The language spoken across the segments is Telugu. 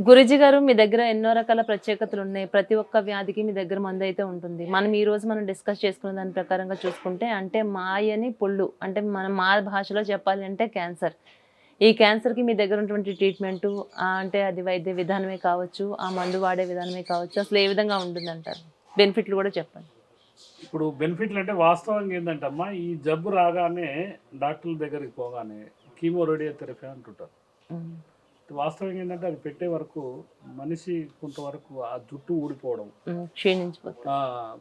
గురూజీ గారు మీ దగ్గర ఎన్నో రకాల ప్రత్యేకతలు ఉన్నాయి. ప్రతి ఒక్క వ్యాధికి మీ దగ్గర మందైతే ఉంటుంది. ఈ రోజు మనం డిస్కస్ చేసుకున్న దాని ప్రకారంగా చూసుకుంటే అంటే మాయని పొళ్ళు అంటే మనం మా భాషలో చెప్పాలి అంటే క్యాన్సర్. ఈ క్యాన్సర్‌కి మీ దగ్గర ఉన్నటువంటి ట్రీట్మెంటు అంటే అది వైద్య విధానమే కావచ్చు, ఆ మందు వాడే విధానమే కావచ్చు. అసలు ఏ విధంగా ఉంటుందంటారు? బెనిఫిట్లు కూడా చెప్పండి. ఇప్పుడు బెనిఫిట్లు అంటే వాస్తవంగా ఏందంటమ్మా, ఈ జబ్బు రాగానే డాక్టర్ల దగ్గరికి పోగానే కీమో రేడియోథెరపీ అంటుంటారు. హ్మ్. వాస్తవంగా ఏంటంటే అది పెట్టే వరకు మనిషి కొంతవరకు ఆ జుట్టు ఊడిపోవడం, క్షీణించిపోతుంది.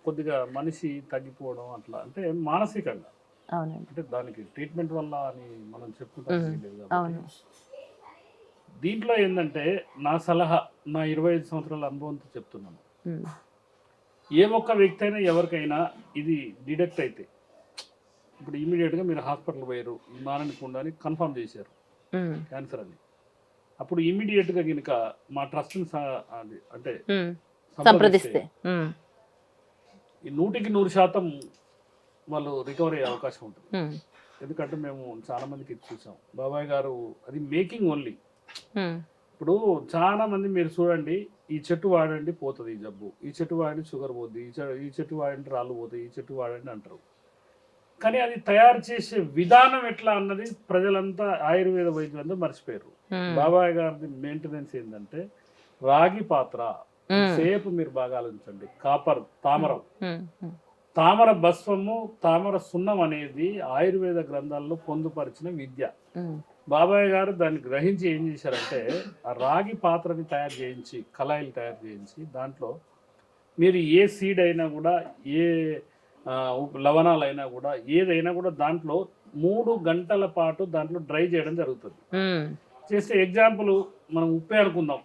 కొద్దిగా మనిషి తగ్గిపోవడం అట్లా అంటే మానసికంగా. అవునండి. అంటే దానికి ట్రీట్మెంట్ వల్ల అని మనం చెప్పుకుంటానికి హ్మ్. వీల్లేదు కాబట్టి. అవును. దీంట్లో ఏందంటే నా సలహా నా 25 సంవత్సరాల అనుభవంతో చెప్తున్నాను. హ్మ్. ఏ ఒక్క వ్యక్తి అయినా ఎవరికైనా ఇది డిటెక్ట్ అయితే ఇప్పుడు ఇమీడియట్‌గా మీరు హాస్పిటల్ పోయారు. ఈ మాననికి ఉందని కన్ఫర్మ్ చేశారు హ్మ్. క్యాన్సర్ అని. అప్పుడు ఇమీడియట్‌గా గినక మా ట్రస్ట్‌ని అది అంటే హ్మ్. సంప్రదిస్తే సంప్రదిస్తే. హ్మ్. ఈ 100కి 100% వాళ్ళు రికవర్ అయ్యే అవకాశం ఉంటుంది. హ్మ్. ఎందుకంటే మేము చాలా మందికి ఇది చూసాం. బాబాయ్ గారు అది మేకింగ్ ఓన్లీ. హ్మ్. ఇప్పుడు చాలా మంది మీరు చూడండి, ఈ చెట్టు వాడండి పోతది ఈ జబ్బు. ఈ చెట్టు వాడండి షుగర్ పోద్ది. ఈ చెట్టు వాడండి రాళ్ళు పోతాయి. ఈ చెట్టు వాడండి అంటారు. కానీ అది తయారు చేసే విధానం ఎట్లా అన్నది ప్రజలంతా ఆయుర్వేద వైద్యులంతా మర్చిపోయారు. హ్మ్. బాబాయ్ గారిది మెయింటెనెన్స్ ఏంటంటే రాగి పాత్ర హ్మ్. సేపు మీరు బాగా ఆలోచించండి. కాపర్ తామరం, హ్మ్. హ్మ్. తామర భస్వము, తామర సున్నం అనేది ఆయుర్వేద గ్రంథాల్లో పొందుపరిచిన విద్య. హ్మ్. బాబాయ్ గారు దాన్ని గ్రహించి ఏం చేశారంటే ఆ రాగి పాత్రని తయారు చేయించి, కళాయిలు తయారు చేయించి దాంట్లో మీరు ఏ సీడ్ అయినా కూడా ఏ లవణాలైనా కూడా ఏదైనా కూడా దాంట్లో 3 గంటల పాటు దాంట్లో డ్రై చేయడం జరుగుతుంది. హ్మ్. చేస్తే ఎగ్జాంపుల్ మనం ఉప్పే అనుకుందాం.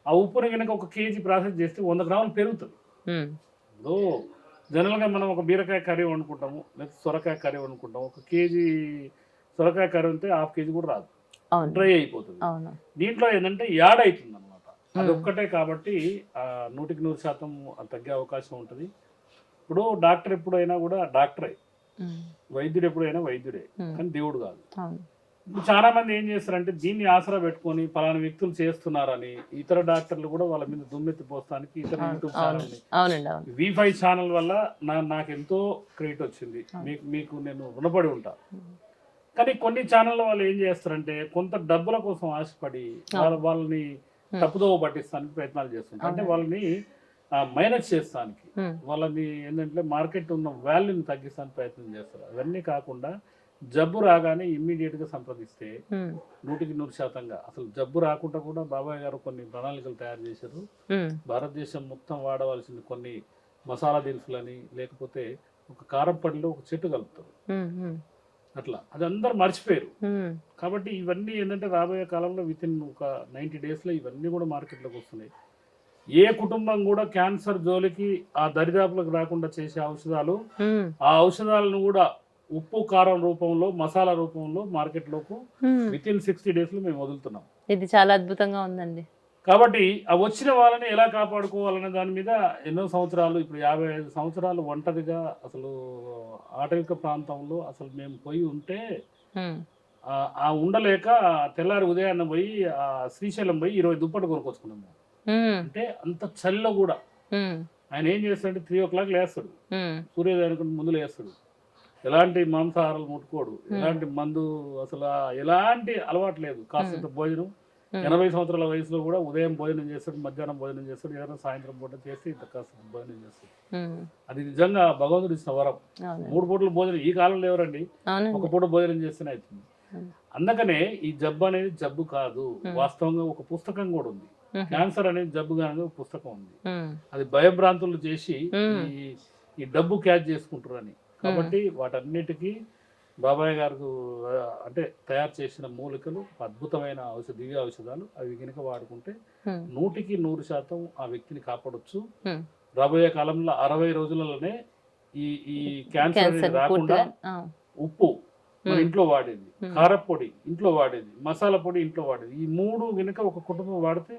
ఆ ఉప్పుని కనుక 1 కేజీ ప్రాసెస్ చేస్తే 100 గ్రాములు పెరుగుతుంది. హ్మ్. ఇప్పుడు జనరల్‌గా మనం ఒక బీరకాయ కర్రీ వండుకుంటాము. లేకపోతే సొరకాయ కర్రీ వండుకుంటాం. 1 కేజీ సొరకాయ కర్రీ ఉంటే హాఫ్ కేజీ కూడా రాదు. అవును. డ్రై అయిపోతుంది. అవును. దీంట్లో ఏంటంటే యాడ్ అవుతుందన్నమాట. హ్మ్. అదొక్కటే కాబట్టి 100కి 100% తగ్గే అవకాశం ఉంటది. ఇప్పుడు డాక్టర్ ఎప్పుడైనా కూడా డాక్టరే. హ్మ్. వైద్యుడు ఎప్పుడైనా వైద్యుడే. హ్మ్. కానీ దేవుడు కాదు. అవును. ఇప్పుడు చాలా మంది ఏం చేస్తారంటే దీన్ని ఆసరా పెట్టుకొని పలానా వ్యక్తులు చేస్తున్నారని ఇతర డాక్టర్లు కూడా వాళ్ళ మీద దుమ్మెత్తి పోస్తానికి ఇతర అవును. యూట్యూబ్ అవును. ఛానల్ని అవునండి. అవును. V5 ఛానల్ వల్ల నాకెంతో క్రెడిట్ వచ్చింది. మీకు నేను రుణపడి ఉంటా. హ్మ్. కానీ కొన్ని ఛానళ్ళ వాళ్ళు ఏం చేస్తారంటే కొంత డబ్బుల కోసం ఆశపడి వాళ్ళని హ్మ్. తప్పుదోవ పట్టిస్తానికి ప్రయత్నాలు చేస్తుంటారు. అంటే అవునండి. వాళ్ళని మైనస్ చేస్తానికి, హ్మ్. వాళ్ళని ఏంటంటే మార్కెట్ ఉన్న వాల్యూని తగ్గిస్తానికి ప్రయత్నం చేస్తారు. అవన్నీ కాకుండా జబ్బు రాగానే ఇమ్మీడియట్‌గా సంప్రదిస్తే హ్మ్. 100కి 100% అసలు జబ్బు రాకుండా కూడా బాబాయ్ గారు కొన్ని ప్రణాళికలు తయారు చేశారు. హ్మ్. భారతదేశం మొత్తం వాడవలసిన కొన్ని మసాలా దినుసులని లేకపోతే ఒక కారం పొడిలో ఒక చెట్టు కలుపుతారు. హ్మ్. హ్మ్. అట్లా. అది అందరూ మర్చిపోయారు. హ్మ్. కాబట్టి ఇవన్నీ ఏంటంటే రాబోయే కాలంలో వితిన్ ఒక 90 డేస్‌లో ఇవన్నీ కూడా మార్కెట్‌లోకి వస్తున్నాయి. ఏ కుటుంబం కూడా క్యాన్సర్ జోలికి ఆ దరిదాపులకు రాకుండా చేసే ఔషధాలు, హ్మ్. ఆ ఔషధాలను కూడా ఉప్పు, కారం రూపంలో, మసాలా రూపంలో మార్కెట్‌లోకి హ్మ్. వితిన్ 60 డేస్‌లో మేము వదులుతున్నాం. ఇది చాలా అద్భుతంగా ఉందండి. కాబట్టి ఆ వచ్చిన వాళ్ళని ఎలా కాపాడుకోవాలనే దాని మీద ఎన్నో సంవత్సరాలు ఇప్పుడు 55 సంవత్సరాలు ఒంటరిగా అసలు ఆటవిక ప్రాంతంలో అసలు మేము పోయి ఉంటే హ్మ్. ఆ ఉండలేక తెల్లారి ఉదయాన్నే పోయి శ్రీశైలం పోయి 20 దుప్పట్లు కొనుక్కొచ్చుకున్నాం మేము. హ్మ్. అంటే అంత చలిలో కూడా హ్మ్. ఆయన ఏం చేస్తాడంటే 3:00 లేస్తాడు. హ్మ్. సూర్యోదయానికి ముందు లేస్తాడు. ఎలాంటి మాంసాహారాలు ముట్టుకోడు. హ్మ్. ఎలాంటి మందు అసలు ఎలాంటి అలవాటు లేదు. హ్మ్. కాస్తంత భోజనం హ్మ్. 80 సంవత్సరాల వయసులో కూడా ఉదయం భోజనం చేస్తాడు, మధ్యాహ్నం భోజనం చేస్తాడు, ఏదైనా సాయంత్రం పూట చేసి ఇంత కాస్త భోజనం చేస్తాడు. హ్మ్. అది నిజంగా భగవంతుడు ఇచ్చిన వరం. అవునండి. 3 పూటలు భోజనం ఈ కాలంలో ఎవరండి? ఒక అవునండి. పూట భోజనం చేస్తేనే అవుతుంది. హ్మ్. అందుకనే ఈ జబ్బు అనేది జబ్బు కాదు. హ్మ్. వాస్తవంగా ఒక పుస్తకం కూడా ఉంది. హుహు. క్యాన్సర్ అనేది జబ్బు కాదు ఒక పుస్తకం ఉంది. హ్మ్. అది భయభ్రాంతులు చేసి హ్మ్. ఈ డబ్బు క్యాచ్ చేసుకుంటారని. హ్మ్. కాబట్టి వాటన్నిటికీ బాబాయ్ గారు అంటే తయారు చేసిన మూలికలు అద్భుతమైన దివ్య ఔషధాలు. అవి గనుక వాడుకుంటే హ్మ్. 100కి 100% ఆ వ్యక్తిని కాపాడొచ్చు. హ్మ్. రాబోయే కాలంలో 60 రోజులలోనే ఈ ఈ క్యాన్సర్ అనేది క్యాన్సర్ రాకుండా పూర్తిగా ఆ! ఉప్పు మన హ్మ్. ఇంట్లో వాడేది, హ్మ్. కారప్పొడి ఇంట్లో వాడేది, మసాలా పొడి ఇంట్లో వాడేది. ఈ 3 గనుక ఒక కుటుంబం వాడితే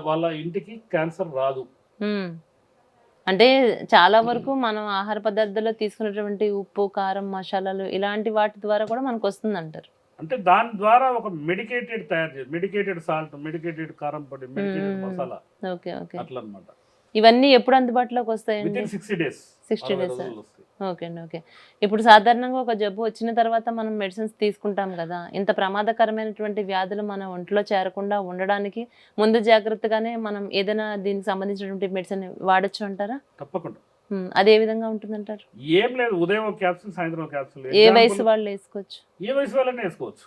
వాళ్ళ ఇంటికి క్యాన్సర్ రాదు. హ్మ్. అంటే చాలా వరకు మనం ఆహార పదార్థాల్లో తీసుకున్నటువంటి ఉప్పు, కారం, మసాలాలు ఇలాంటి వాటి ద్వారా కూడా మనకొస్తుందంటారు. అంటే దాని ద్వారా ఒక మెడికేటెడ్ తయారు చేసి, మెడికేటెడ్ సాల్ట్, మెడికేటెడ్ కారం పొడి, మెడికేటెడ్ మసాలా, ఓకే ఓకే. అట్లా అనమాట. ఇవన్నీ ఎప్పుడు అందుబాటులోకి వస్తాయండి? With in 60 days, 60 days. రోజుల్లో వస్తాయి. ఓకే అండి. ఓకే. ఇప్పుడు సాధారణంగా ఒక జబ్బు వచ్చిన తర్వాత మనం మెడిసిన్స్ తీసుకుంటాం కదా! ఇంత ప్రమాదకరమైనటువంటి వ్యాధులు మన ఒంట్లో చేరకుండా ఉండడానికి ముందు జాగ్రత్తగానే మనం ఏదైనా దీనికి సంబంధించినటువంటి మెడిసిన్ వాడొచ్చు అంటారా? తప్పకుండా. అది ఏ విధంగా ఉంటుందంటారు? ఏం లేదు, ఉదయం ఒక క్యాప్సూల్, సాయంత్రం ఒక క్యాప్సూల్. ఏ వయసు వాళ్ళు వేసుకోవచ్చు? ఏ వయసు వాళ్ళని వేసుకోవచ్చు.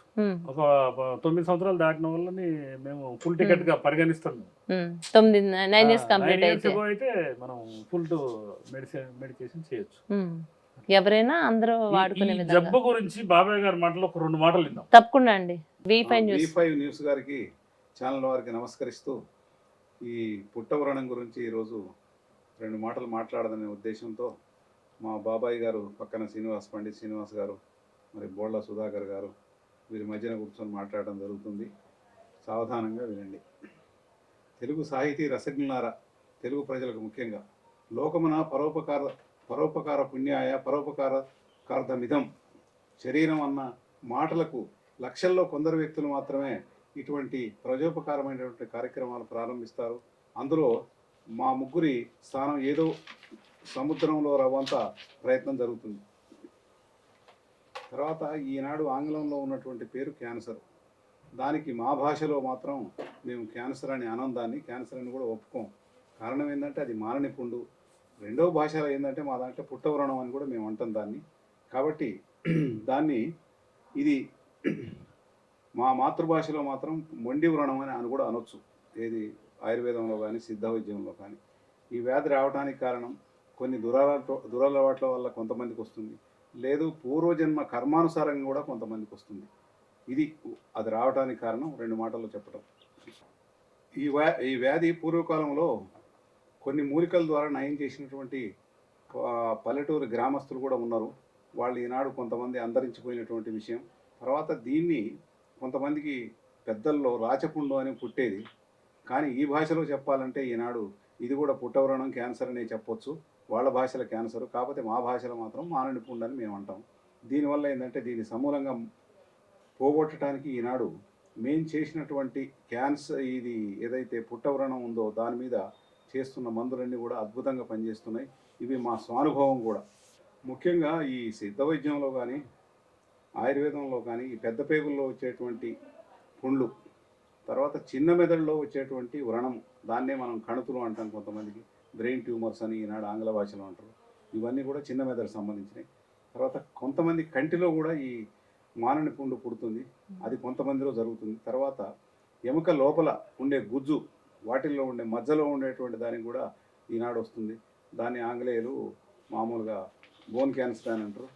ఒక 9 సంవత్సరాలు దాటిన వాళ్ళని మేము ఫుల్ టికెట్ గా పరిగణిస్తాం. 9 ఇయర్స్ కంప్లీట్ అయితే మనం ఫుల్ టు మెడికేషన్ చేయొచ్చు. ఎవరైనా అందరూ వాడుకునే విధంగా. జబ్బు గురించి బాబాయ్ గారి మాటలో ఒక 2 మాటలు విందాం. తప్పకుండా అండి. V5 న్యూస్ గారికి, ఛానల్ వారికి నమస్కరిస్తూ, ఈ పుట్టవ్రణం గురించి ఈరోజు 2 మాటలు మాట్లాడదనే ఉద్దేశంతో మా బాబాయ్ గారు పక్కన పండిత్ శ్రీనివాస్ గారు, మరి బోళ్ళ సుధాకర్ గారు, వీరి మధ్యన కూర్చొని మాట్లాడడం జరుగుతుంది. సావధానంగా వినండి. తెలుగు సాహితీ రసజ్ఞులారా, తెలుగు ప్రజలకు ముఖ్యంగా, లోకమున పరోపకార పుణ్యాయ పరోపకారార్థమిదం శరీరం అన్న మాటలకు లక్షల్లో కొందరు వ్యక్తులు మాత్రమే ఇటువంటి ప్రజోపకారమైనటువంటి కార్యక్రమాలు ప్రారంభిస్తారు. అందులో మా ముగ్గురి స్థానం ఏదో సముద్రంలో రవ్వంత ప్రయత్నం జరుగుతుంది. తర్వాత ఈనాడు ఆంగ్లంలో ఉన్నటువంటి పేరు క్యాన్సర్. దానికి మా భాషలో మాత్రం మేము క్యాన్సర్ అని ఆనందాన్ని, క్యాన్సర్ అని కూడా ఒప్పుకోం. కారణం ఏంటంటే అది మానని పుండు. రెండవ భాషలో ఏంటంటే మా దాంట్లో పుట్టవ్రణం అని కూడా మేము అంటాం దాన్ని. కాబట్టి దాన్ని ఇది మా మాతృభాషలో మాత్రం మొండి వ్రణం అని కూడా అనొచ్చు. ఏది ఆయుర్వేదంలో కానీ సిద్ధ వైద్యంలో కానీ. ఈ వ్యాధి రావడానికి కారణం కొన్ని దురలవాట్ల వల్ల కొంతమందికి వస్తుంది, లేదు పూర్వజన్మ కర్మానుసారంగా కూడా కొంతమందికి వస్తుంది. అది రావడానికి కారణం 2 మాటల్లో చెప్పడం. ఈ వ్యాధి పూర్వకాలంలో కొన్ని మూలికల ద్వారా నయం చేసినటువంటి పల్లెటూరు గ్రామస్తులు కూడా ఉన్నారు. వాళ్ళు ఈనాడు కొంతమంది అంతరించిపోయినటువంటి విషయం. తర్వాత దీన్ని కొంతమందికి పెద్దల్లో రాచపుండు అని పుట్టేది. కానీ ఈ భాషలో చెప్పాలంటే ఈనాడు ఇది కూడా పుట్టవ్రణం, క్యాన్సర్ అనే చెప్పొచ్చు. వాళ్ళ భాషలో క్యాన్సర్, కాకపోతే మా భాషలో మాత్రం మానని పుండు అని మేము అంటాం. దీనివల్ల ఏంటంటే దీన్ని సమూలంగా పోగొట్టడానికి ఈనాడు మేము చేసినటువంటి ఇది ఏదైతే పుట్టవ్రణం ఉందో దాని మీద చేస్తున్న మందులన్నీ కూడా అద్భుతంగా పనిచేస్తున్నాయి. ఇవి మా స్వానుభవం కూడా. ముఖ్యంగా ఈ సిద్ధ వైద్యంలో కానీ ఆయుర్వేదంలో కానీ ఈ పెద్ద పేగుల్లో వచ్చేటువంటి పుండ్లు, తర్వాత చిన్న మెదడులో వచ్చేటువంటి వ్రణం, దాన్నే మనం కణుతులు అంటాం, కొంతమందికి బ్రెయిన్ ట్యూమర్స్ అని ఈనాడు ఆంగ్ల భాషలో అంటారు. ఇవన్నీ కూడా చిన్న మెదడు సంబంధించినవి. తర్వాత కొంతమంది కంటిలో కూడా ఈ మానని పుండు పుడుతుంది, అది కొంతమందిలో జరుగుతుంది. తర్వాత ఎముక లోపల ఉండే గుజ్జు, వాటిల్లో ఉండే మధ్యలో ఉండేటువంటి దానికి కూడా ఈనాడు వస్తుంది. దాన్ని ఆంగ్లేయులు మామూలుగా బోన్ క్యాన్సర్ అని అంటారు.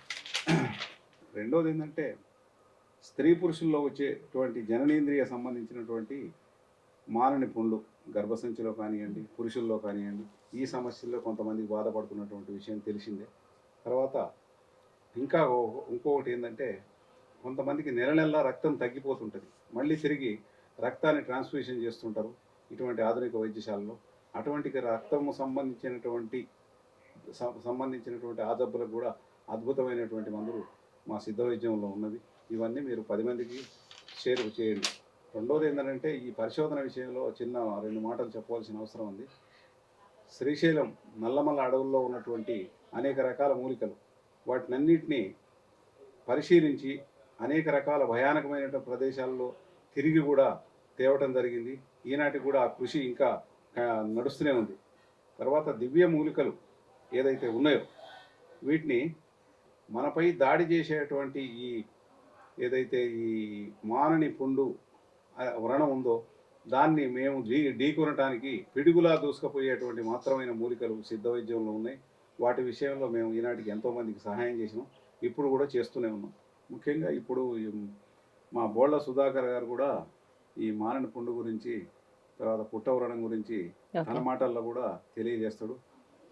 రెండోది ఏంటంటే స్త్రీ పురుషుల్లో వచ్చేటువంటి జననేంద్రియ సంబంధించినటువంటి మానని పుండ్లు, గర్భసంచిలో కానివ్వండి, పురుషుల్లో కానివ్వండి, ఈ సమస్యల్లో కొంతమందికి బాధపడుతున్నటువంటి విషయం తెలిసిందే. తర్వాత ఇంకా ఇంకొకటి ఏంటంటే కొంతమందికి నెల రక్తం తగ్గిపోతుంటుంది, మళ్ళీ తిరిగి రక్తాన్ని ట్రాన్స్ఫ్యూషన్ చేస్తుంటారు ఇటువంటి ఆధునిక వైద్యశాలలో. అటువంటి రక్తము సంబంధించినటువంటి ఆ జబ్బులకు కూడా అద్భుతమైనటువంటి మందులు మా సిద్ధ వైద్యంలో ఉన్నది. ఇవన్నీ మీరు 10 మందికి షేర్ చేయండి. రెండోది ఏంటంటే ఈ పరిశోధన విషయంలో చిన్న 2 మాటలు చెప్పవలసిన అవసరం ఉంది. శ్రీశైలం నల్లమల్ల అడవుల్లో ఉన్నటువంటి అనేక రకాల మూలికలు, వాటినన్నిటినీ పరిశీలించి అనేక రకాల భయానకమైన ప్రదేశాల్లో తిరిగి కూడా తేవటం జరిగింది. ఈనాటికి కూడా ఆ కృషి ఇంకా నడుస్తూనే ఉంది. తర్వాత దివ్య మూలికలు ఏదైతే ఉన్నాయో వీటిని మనపై దాడి చేసేటువంటి ఏదైతే ఈ మానని పుండు వ్రణం ఉందో దాన్ని మేము ఢీకొనటానికి పిడుగులా దూసుకుపోయేటువంటి మాత్రమైన మూలికలు సిద్ధ వైద్యంలో ఉన్నాయి. వాటి విషయంలో మేము ఈనాటికి ఎంతోమందికి సహాయం చేసినాం, ఇప్పుడు కూడా చేస్తూనే ఉన్నాం. ముఖ్యంగా ఇప్పుడు మా బోళ్ళ సుధాకర్ గారు కూడా ఈ మానని పుండు గురించి, తర్వాత పుట్టవ్రణం గురించి తన మాటల్లో కూడా తెలియజేస్తాడు.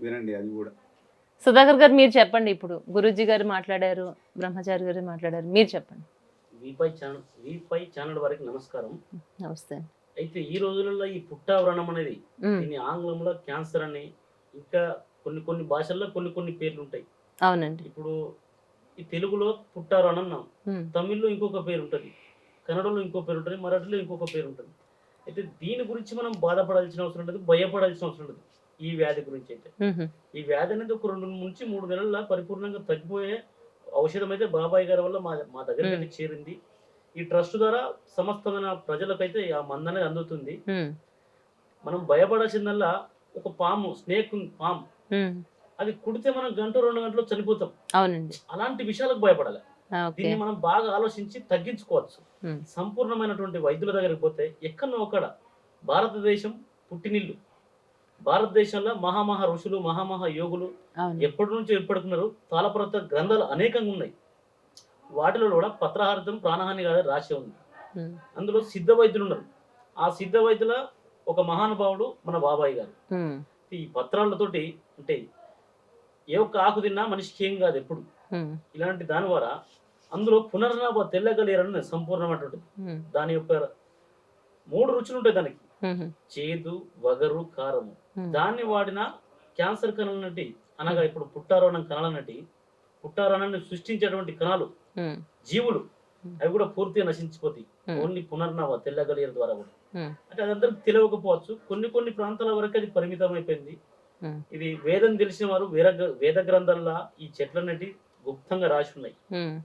వినండి అది కూడా. సుధాకర్ గారు మీరు చెప్పండి. ఇప్పుడు గురూజీ గారు మాట్లాడారు, బ్రహ్మచారి గారు మాట్లాడారు, మీరు చెప్పండి. V5 ఛానల్ వారికి నమస్కారం. నమస్తే. అయితే ఈ రోజులలో ఈ పుట్టవ్రణం అనేది దీని ఆంగ్లంలో క్యాన్సర్ అని, ఇంకా కొన్ని భాషల్లో కొన్ని పేర్లు ఉంటాయి. అవునండి. ఇప్పుడు ఈ తెలుగులో పుట్టారు అని అన్నాం, ఉమ్, తమిళ్లో ఇంకొక పేరు ఉంటుంది, కన్నడలో ఇంకో పేరు ఉంటుంది, మరాఠీలో ఇంకొక పేరు ఉంటుంది. అయితే దీని గురించి మనం బాధపడాల్సిన అవసరం ఉండదు, భయపడాల్సిన అవసరం ఉండదు. ఈ వ్యాధి గురించి అయితే ఉహు, ఈ వ్యాధి అనేది ఒక 2 నుంచి 3 నెలల పరిపూర్ణంగా తగ్గిపోయే ఔషధం అయితే బాబాయ్ గారి వల్ల మా దగ్గరికి అయితే చేరింది. ఈ ట్రస్ట్ ద్వారా సమస్తమైన ప్రజలకైతే ఆ మందు అనేది అందుతుంది. ఉమ్, మనం భయపడాల్సిందల్లా ఒక పాము, స్నేక్ పాము, ఉమ్, అది కుడితే మనం 1-2 గంటల్లో చనిపోతాం. అవునండి. అలాంటి విషయాలకు భయపడాలి. ఓకే. దీన్ని మనం బాగా ఆలోచించి తగ్గించుకోవచ్చు. ఉమ్, సంపూర్ణమైనటువంటి వైద్యుల దగ్గరికి పోతే ఎక్కడో ఒకడ భారతదేశం పుట్టినిల్లు. భారతదేశంలో మహామహా ఋషులు, మహామహా యోగులు అవును. ఎప్పటి నుంచో ఏర్పడుతున్నారు. తాళపత్ర గ్రంథాలు అనేకంగా ఉన్నాయి. వాటిలో కూడా పత్రహారితం ప్రాణహాని కాదని రాసి ఉంది. ఉమ్, అందులో సిద్ధ వైద్యులు ఉన్నారు. ఆ సిద్ధ వైద్యుల ఒక మహానుభావుడు మన బాబాయ్ గారు. ఉమ్, ఈ పత్రాలతోటి అంటే ఏ ఒక్క ఆకు తిన్నా మనిషికి ఏం కాదు ఎప్పుడు. ఉమ్, ఇలాంటి దాని ద్వారా అందులో పునర్నవ తెల్లగలేరని సంపూర్ణమైనటువంటిది. ఉమ్, దాని యొక్క 3 రుచులు ఉంటాయి దానికి, ఉహు, చేదు, వగరు, కారము. ఉమ్, దాన్ని వాడిన క్యాన్సర్ కణాలన్నటి, అనగా ఇప్పుడు పుట్టారోనం కణాలన్నటి, పుట్టారోనాన్ని సృష్టించేటువంటి కణాలు, ఉమ్, జీవులు, అవి కూడా పూర్తిగా నశించిపోతాయి. Hmm. ఓన్లీ పునర్నవ తెల్లగలియర్ ద్వారా కూడా. ఉమ్, అంటే అదందరికి తెలియకపోవచ్చు. కొన్ని ప్రాంతాల వరకు అది పరిమితం అయిపోయింది. ఉమ్, ఇది వేదం తెలిసిన వారు వేద గ్రంథాల్లో ఈ చెట్లన్నిటి గుప్తంగా రాసి ఉన్నాయి. ఉమ్,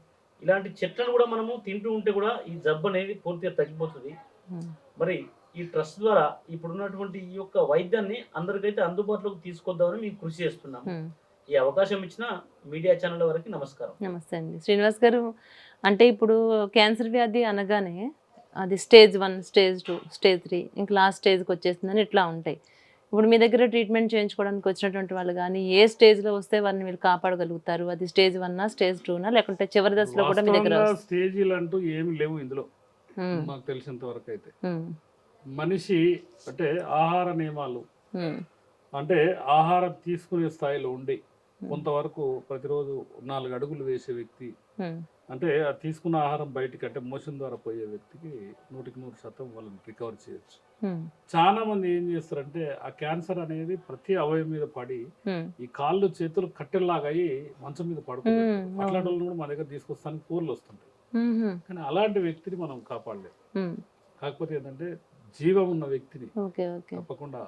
ఇలాంటి చెట్లను కూడా మనము తింటూ ఉంటే కూడా ఈ జబ్బు అనేది పూర్తిగా తగ్గిపోతుంది. ఉమ్, మరి ఈ ట్రస్ట్ ద్వారా ఇప్పుడున్నటువంటి ఈ యొక్క వైద్యాన్ని అందరికైతే అందుబాటులోకి తీసుకొద్దామని మేము కృషి చేస్తున్నాము. ఉమ్. ఈ అవకాశం ఇచ్చిన మీడియా ఛానల్ వారికి నమస్కారం. నమస్తే అండి శ్రీనివాస్ గారు. అంటే ఇప్పుడు క్యాన్సర్ వ్యాధి అనగానే అది స్టేజ్ 1, స్టేజ్ 2, స్టేజ్ 3, ఇంకా లాస్ట్ స్టేజ్కి వచ్చేస్తుందని ఇట్లా ఉంటాయి. ఇప్పుడు మీ దగ్గర ట్రీట్మెంట్ చేయించుకోవడానికి వచ్చినటువంటి వాళ్ళు కానీ ఏ స్టేజ్లో వస్తే వారిని మీరు కాపాడగలుగుతారు? అది స్టేజ్ 1, స్టేజ్ 2, లేకుంటే చివరి దశలో కూడా మీ దగ్గర స్టేజీలు అంటూ ఏమి లేవు ఇందులో. ఉమ్, మాకు తెలిసినంత వరకు అయితే ఉమ్, మనిషి అంటే ఆహార నియమాలు, ఉమ్, అంటే ఆహారం తీసుకునే స్థాయిలో ఉండి కొంతవరకు ప్రతిరోజు 4 అడుగులు వేసే వ్యక్తి, ఉమ్, అంటే ఆ తీసుకున్న ఆహారం బయటికి అంటే మోషన్ ద్వారా పోయే వ్యక్తికి 100% వాళ్ళని రికవర్ చేయొచ్చు. ఉమ్, చాలా మంది ఏం చేస్తారంటే ఆ క్యాన్సర్ అనేది ప్రతి అవయవం మీద పడి ఉమ్, ఈ కాళ్ళు చేతులు కట్టెల్లాగా అయ్యి మంచం మీద పడుకుంటారు. ఉమ్, అట్లాంటి వాళ్ళని కూడా మా దగ్గర తీసుకొస్తానికి కూరలు వస్తుంటాయి. ఉమ్, కానీ అలాంటి వ్యక్తిని మనం కాపాడలేము. ఉమ్, కాకపోతే ఏంటంటే జీవం ఉన్న వ్యక్తిని ఓకే ఓకే. తప్పకుండా.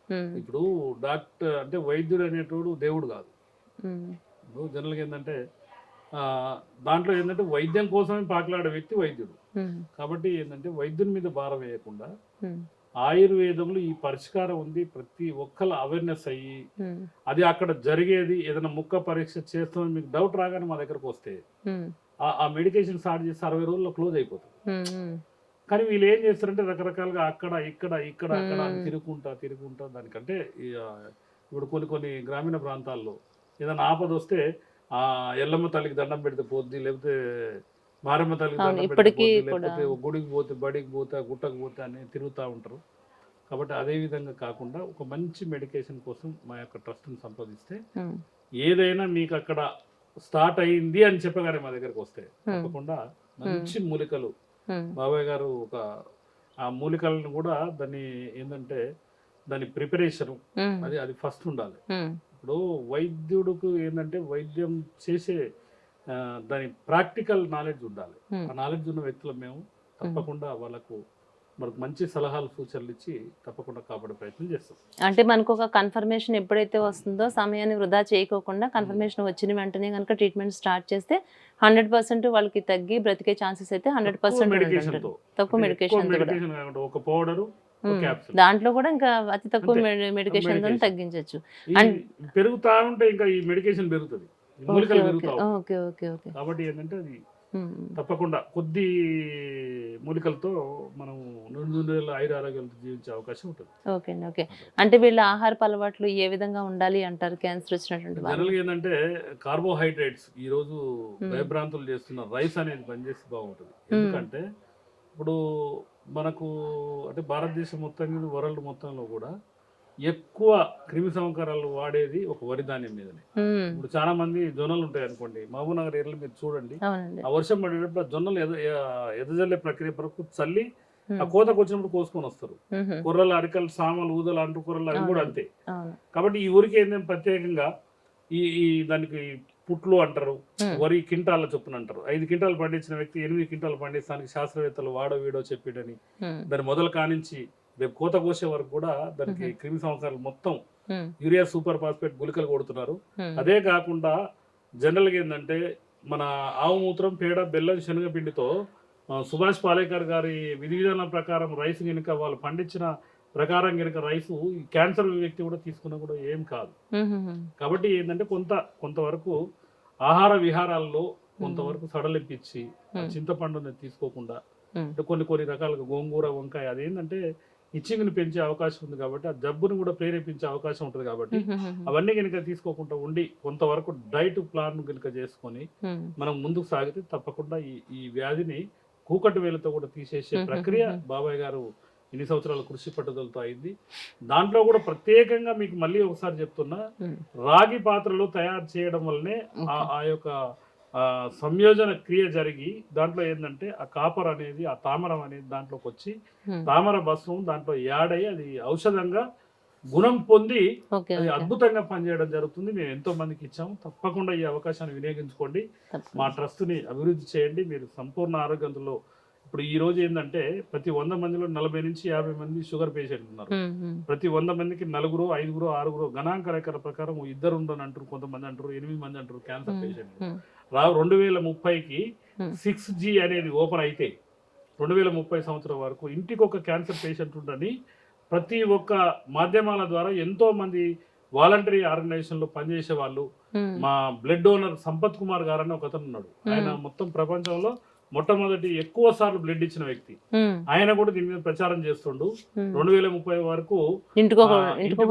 ఉమ్, ఇప్పుడు డాక్టర్ అంటే వైద్యుడు అనేటోడు దేవుడు కాదు. ఉమ్, ఇప్పుడు జనరల్గా ఏంటంటే దాంట్లో ఏంటంటే వైద్యం కోసమే పాకులాడే వ్యక్తి వైద్యుడు. ఉమ్, కాబట్టి ఏంటంటే వైద్యుని మీద భారం వేయకుండా ఉమ్, ఆయుర్వేదంలో ఈ పరిష్కారం ఉంది, ప్రతి ఒక్కరు అవేర్నెస్ అయ్యి ఉమ్, అది అక్కడ జరిగేది. ఏదైనా ముక్క పరీక్ష చేస్తామని మీకు డౌట్ రాగానే మా దగ్గరకు వస్తే ఉమ్, ఆ మెడికేషన్ స్టార్ట్ చేసి 60 రోజుల్లో క్లోజ్ అయిపోతుంది. ఉమ్, ఉమ్, కానీ వీళ్ళు ఏం చేస్తారంటే రకరకాలుగా అక్కడ ఇక్కడ అక్కడ అని తిరుగుకుంటా దానికంటే ఇప్పుడు కొన్ని గ్రామీణ ప్రాంతాల్లో ఏదైనా ఆపద వస్తే ఆ ఎల్లమ్మ తల్లికి దండం పెడితే పోద్ది, లేకపోతే మారమ్మ తల్లికి దండం పెడితే ఇప్పటికీ పోద్ది, కూడా. లేకపోతే గుడికి పోతే, బడికి పోతే, గుట్టకు పోతే అని తిరుగుతూ ఉంటారు. కాబట్టి అదే విధంగా కాకుండా ఒక మంచి మెడికేషన్ కోసం మా యొక్క ట్రస్ట్ని సంపాదిస్తే ఉమ్, ఏదైనా మీకు అక్కడ స్టార్ట్ అయ్యింది అని చెప్పగానే మా దగ్గరకు వస్తే తప్పకుండా మంచి మూలికలు ఉమ్, బాబాయ్ గారు ఆ మూలికలను కూడా దాన్ని ఏంటంటే దాని ప్రిపరేషన్ ఉమ్, అది ఫస్ట్ ఉండాలి. ఉమ్, ఇప్పుడు వైద్యుడికి ఏంటంటే వైద్యం చేసే దాని ప్రాక్టికల్ నాలెడ్జ్ ఉండాలి. ఆ నాలెడ్జ్ ఉన్న వ్యక్తులు మేము తప్పకుండా వాళ్ళకు మనకు మంచి సలహాలు సూచనలు ఇచ్చి తప్పకుండా కాపాడే ప్రయత్నం చేస్తాం. అంటే మనకు ఒక కన్ఫర్మేషన్ ఎప్పుడైతే వస్తుందో సమయాన్ని వృధా చేయకోకుండా కన్ఫర్మేషన్ వచ్చిన వెంటనే కనుక ట్రీట్మెంట్ స్టార్ట్ చేస్తే 100% వాళ్ళకి తగ్గి బ్రతికే ఛాన్సెస్ అయితే 100% మెడికేషన్ తో తక్కువ మెడికేషన్ కాకుండా ఒక పౌడరు క్యాప్సూల్ దాంట్లో కూడా ఇంకా అతి తక్కువ మెడికేషన్ తో తగ్గించవచ్చు. పెరుగుతా ఉంటే ఇంకా ఈ మెడికేషన్ పెరుగుతుంది, మూలికలు పెరుగుతాయి. Okay okay okay. కాబట్టి ఏంటంటే అది తప్పకుండా కొద్ది మూలికలతో మనం 200 ఆరోగ్యాలతో జీవించే అవకాశం ఉంటుంది. ఓకే అండి. ఓకే. అంటే వీళ్ళ ఆహారపు అలవాట్లు ఏ విధంగా ఉండాలి అంటారు క్యాన్సర్ వచ్చినటువంటి వాళ్ళు? జనరల్గా ఏంటంటే కార్బోహైడ్రేట్స్ ఈ రోజు భయభ్రాంతులు చేస్తున్న రైస్ అనేది పనిచేస్తే బాగుంటుంది. ఎందుకంటే ఇప్పుడు మనకు అంటే భారతదేశం మొత్తం వరల్డ్ మొత్తంలో కూడా ఎక్కువ క్రిమి సంహారాలు వాడేది ఒక వరి ధాన్యం మీదనే. ఇప్పుడు చాలా మంది జొన్నలు ఉంటాయి అనుకోండి, మహబూబ్నగర్ ఏరియాలో మీరు చూడండి, ఆ వర్షం పడేటప్పుడు ఆ జొన్నలు ఎదజల్లే ప్రక్రియ వరకు చల్లి ఆ కోతకు వచ్చినప్పుడు కోసుకొని వస్తారు. కుర్రలు, అరికలు, సామలు, ఊదలు, అంటు కూరలు అవి కూడా అంతే. కాబట్టి ఈ ఊరికి ఏంటంటే ప్రత్యేకంగా ఈ దానికి పుట్లు అంటారు, వరి కింటాల చొప్పున అంటారు. 5 క్వింటాలు పండించిన వ్యక్తి 8 క్వింటాలు పండిస్తానికి శాస్త్రవేత్తలు వాడో వీడో చెప్పిడని దాని మొదలు కానించి రేపు కోత కోసే వరకు కూడా దానికి క్రిమి సంవత్సరాలు మొత్తం యూరియా సూపర్ ఫాస్ఫేట్ గుళికలు కొడుతున్నారు. అదే కాకుండా జనరల్గా ఏంటంటే మన ఆవు మూత్రం, పేడ, బెల్లం, శనగపిండితో సుభాష్ పాలేకర్ గారి విధి విధానాల ప్రకారం రైస్ కనుక వాళ్ళు పండించిన ప్రకారం కనుక రైసు క్యాన్సర్ వ్యక్తి కూడా తీసుకున్నా కూడా ఏం కాదు. కాబట్టి ఏంటంటే కొంతవరకు ఆహార విహారాల్లో కొంతవరకు సడలిప్పించి చింతపండుని తీసుకోకుండా కొన్ని రకాలుగా గోంగూర, వంకాయ అదేంటంటే ఇచ్చింగ్ని పెంచే అవకాశం ఉంది కాబట్టి ఆ జబ్బును కూడా ప్రేరేపించే అవకాశం ఉంటుంది కాబట్టి అవన్నీ కనుక తీసుకోకుండా ఉండి కొంతవరకు డైట్ ప్లాన్ కనుక చేసుకొని మనం ముందుకు సాగితే తప్పకుండా ఈ వ్యాధిని కూకటి వేలతో కూడా తీసేసే ప్రక్రియ బాబాయ్ గారు ఇన్ని సంవత్సరాల కృషి పట్టుదలతో అయింది. దాంట్లో కూడా ప్రత్యేకంగా మీకు మళ్ళీ ఒకసారి చెప్తున్నా, రాగి పాత్రలో తయారు చేయడం వల్లనే ఆ యొక్క సంయోజన క్రియ జరిగి దాంట్లో ఏంటంటే ఆ కాపర్ అనేది, ఆ తామరం అనేది దాంట్లోకి వచ్చి తామర భస్మం దాంట్లో యాడ్ అయ్యి అది ఔషధంగా గుణం పొంది అది అద్భుతంగా పనిచేయడం జరుగుతుంది. మేము ఎంతో మందికి ఇచ్చాము. తప్పకుండా ఈ అవకాశాన్ని వినియోగించుకోండి. మా ట్రస్ట్ని అభివృద్ధి చేయండి. మీరు సంపూర్ణ ఆరోగ్యంతో ఇప్పుడు ఈ రోజు ఏంటంటే ప్రతి 100 మందిలో 40 నుంచి 50 మంది షుగర్ పేషెంట్లు ఉన్నారు. ప్రతి 100 మందికి 4, 5, 6 గణాంక రేఖల ప్రకారం 2 ఉండని అంటారు, కొంతమంది అంటారు, 8 మంది అంటారు క్యాన్సర్ పేషెంట్లు. 2030కి 6G అనేది ఓపెన్ అయితే 2030 సంవత్సరం వరకు ఇంటికి ఒక క్యాన్సర్ పేషెంట్ ఉండని ప్రతి ఒక్క మాధ్యమాల ద్వారా ఎంతో మంది వాలంటరీ ఆర్గనైజేషన్ లో పనిచేసే వాళ్ళు, మా బ్లడ్ డోనర్ సంపత్ కుమార్ గారు అని ఒకతను ఉన్నాడు. ఆయన మొత్తం ప్రపంచంలో మొట్టమొదటి ఎక్కువ సార్లు బ్లడ్ ఇచ్చిన వ్యక్తి. ఆయన కూడా దీని మీద ప్రచారం చేస్తుండు. 2030 వరకు ఇంటికి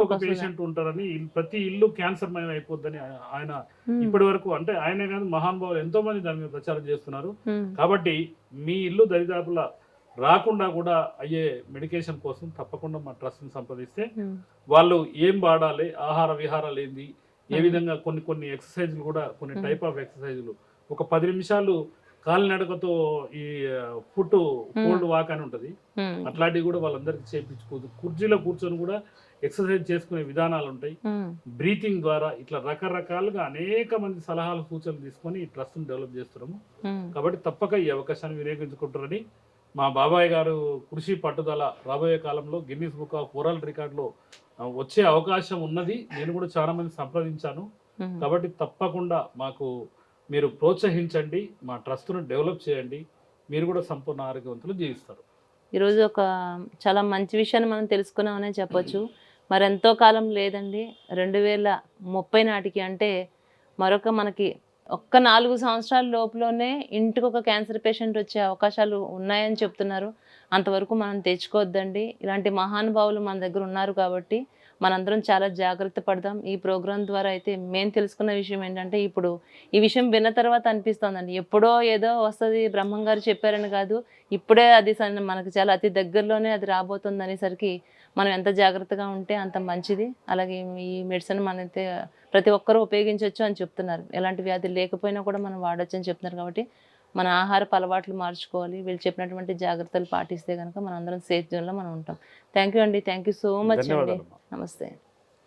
ఒక పేషెంట్ ఉంటారని, ప్రతి ఇల్లు క్యాన్సర్ మయం అయిపోద్దని ఆయన ఇప్పటి వరకు అంటే ఆయన కాదు మహానుభావులు ఎంతో మంది దాని మీద ప్రచారం చేస్తున్నారు. కాబట్టి మీ ఇల్లు దరిదాపులా రాకుండా కూడా అయ్యే మెడికేషన్ కోసం తప్పకుండా మా ట్రస్ట్ని సంప్రదిస్తే వాళ్ళు ఏం వాడాలి, ఆహార విహారాలు ఏంది, ఏ విధంగా కొన్ని ఎక్సర్సైజ్లు కూడా కొన్ని టైప్ ఆఫ్ ఎక్సర్సైజ్లు ఒక 10 నిమిషాలు కాలినడకతో ఈ ఫుట్ కోల్డ్ వాక్ అని ఉంటుంది, అట్లాంటివి కూడా వాళ్ళందరికీ చేయించుకోదు. కుర్చీలో కూర్చొని కూడా ఎక్సర్సైజ్ చేసుకునే విధానాలు ఉంటాయి. బ్రీతింగ్ ద్వారా ఇట్లా రకరకాలుగా అనేక మంది సలహాలు సూచనలు తీసుకొని ఈ ట్రస్ట్ని డెవలప్ చేస్తున్నాము. కాబట్టి తప్పక ఈ అవకాశాన్ని వినియోగించుకుంటారని మా బాబాయ్ గారు కృషి పట్టుదల రాబోయే కాలంలో గిన్నిస్ బుక్ ఆఫ్ వరల్డ్ రికార్డులో వచ్చే అవకాశం ఉన్నది. నేను కూడా చాలా మంది సంప్రదించాను. కాబట్టి తప్పకుండా మాకు మీరు ప్రోత్సహించండి, మా ట్రస్ట్ను డెవలప్ చేయండి. మీరు కూడా సంపూర్ణ ఆరోగ్యవంతులు జీవిస్తారు. ఈరోజు ఒక చాలా మంచి విషయాన్ని మనం తెలుసుకున్నామనే చెప్పొచ్చు. మరి ఎంతో కాలం లేదండి, 2030 నాటికి అంటే మరొక మనకి ఒక్క 4 సంవత్సరాల లోపులోనే ఇంటికి ఒక క్యాన్సర్ పేషెంట్ వచ్చే అవకాశాలు ఉన్నాయని చెప్తున్నారు. అంతవరకు మనం తెచ్చుకోవద్దండి. ఇలాంటి మహానుభావులు మన దగ్గర ఉన్నారు కాబట్టి మనందరం చాలా జాగ్రత్త పడదాం. ఈ ప్రోగ్రాం ద్వారా అయితే మేము తెలుసుకున్న విషయం ఏంటంటే, ఇప్పుడు ఈ విషయం విన్న తర్వాత అనిపిస్తుందండి, ఎప్పుడో ఏదో వస్తుంది బ్రహ్మం గారు చెప్పారని కాదు, ఇప్పుడే అది మనకు చాలా అతి దగ్గరలోనే అది రాబోతుంది అనేసరికి మనం ఎంత జాగ్రత్తగా ఉంటే అంత మంచిది. అలాగే ఈ మెడిసిన్ మనైతే ప్రతి ఒక్కరూ ఉపయోగించవచ్చు అని చెప్తున్నారు. ఎలాంటి వ్యాధి లేకపోయినా కూడా మనం వాడచ్చు అని చెప్తున్నారు. కాబట్టి మన ఆహారపు అలవాట్లు మార్చుకోవాలి. వీళ్ళు చెప్పినటువంటి జాగ్రత్తలు పాటిస్తే కనుక మనం అందరం సేఫ్ జోన్లో మనం ఉంటాం. థ్యాంక్ యూ అండి. థ్యాంక్ యూ సో మచ్ అండి. నమస్తే.